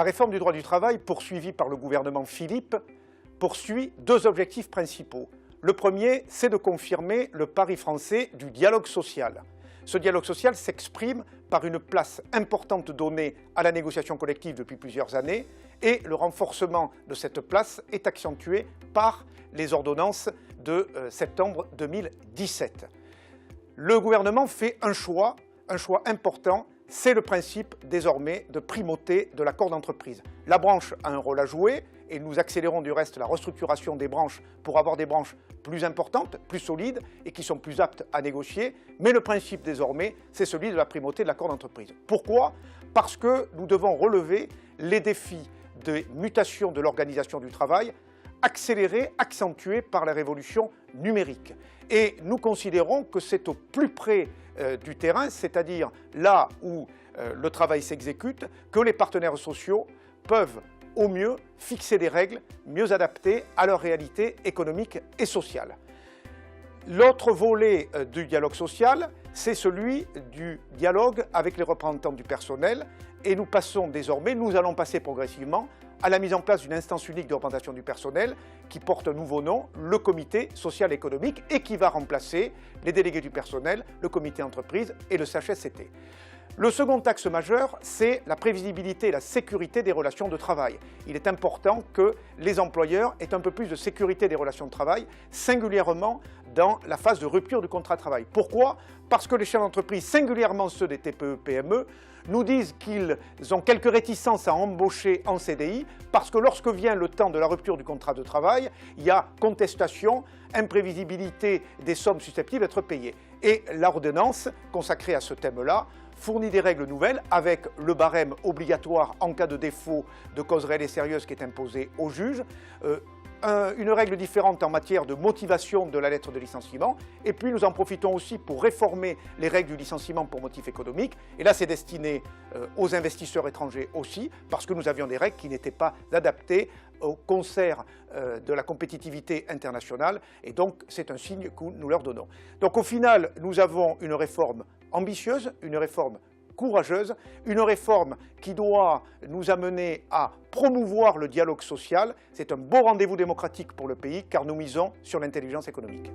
réforme du droit du travail poursuivie par le gouvernement Philippe poursuit deux objectifs principaux. Le premier, c'est de confirmer le pari français du dialogue social. Ce dialogue social s'exprime par une place importante donnée à la négociation collective depuis plusieurs années et le renforcement de cette place est accentué par les ordonnances de septembre 2017. Le gouvernement fait un choix important, c'est le principe désormais de primauté de l'accord d'entreprise. La branche a un rôle à jouer et nous accélérons du reste la restructuration des branches pour avoir des branches plus importantes, plus solides et qui sont plus aptes à négocier. Mais le principe désormais, c'est celui de la primauté de l'accord d'entreprise. Pourquoi? Parce que nous devons relever les défis de mutation de l'organisation du travail, accélérés, accentués par la révolution numérique. Et nous considérons que c'est au plus près du terrain, c'est-à-dire là où le travail s'exécute, que les partenaires sociaux peuvent au mieux fixer des règles mieux adaptées à leur réalité économique et sociale. L'autre volet du dialogue social, c'est celui du dialogue avec les représentants du personnel et nous allons passer progressivement à la mise en place d'une instance unique de représentation du personnel qui porte un nouveau nom, le comité social économique, et qui va remplacer les délégués du personnel, le comité entreprise et le CHSCT. Le second axe majeur, c'est la prévisibilité et la sécurité des relations de travail. Il est important que les employeurs aient un peu plus de sécurité des relations de travail, singulièrement dans la phase de rupture du contrat de travail. Pourquoi? Parce que les chefs d'entreprise, singulièrement ceux des TPE-PME, nous disent qu'ils ont quelques réticences à embaucher en CDI parce que lorsque vient le temps de la rupture du contrat de travail, il y a contestation, imprévisibilité des sommes susceptibles d'être payées. Et l'ordonnance consacrée à ce thème-là fournit des règles nouvelles avec le barème obligatoire en cas de défaut de cause réelle et sérieuse qui est imposé au juge, une règle différente en matière de motivation de la lettre de licenciement, et puis nous en profitons aussi pour réformer les règles du licenciement pour motif économique, et là c'est destiné aux investisseurs étrangers aussi, parce que nous avions des règles qui n'étaient pas adaptées au concert de la compétitivité internationale, et donc c'est un signe que nous leur donnons. Donc au final, nous avons une réforme ambitieuse, une réforme courageuse, une réforme qui doit nous amener à promouvoir le dialogue social. C'est un beau rendez-vous démocratique pour le pays car nous misons sur l'intelligence économique.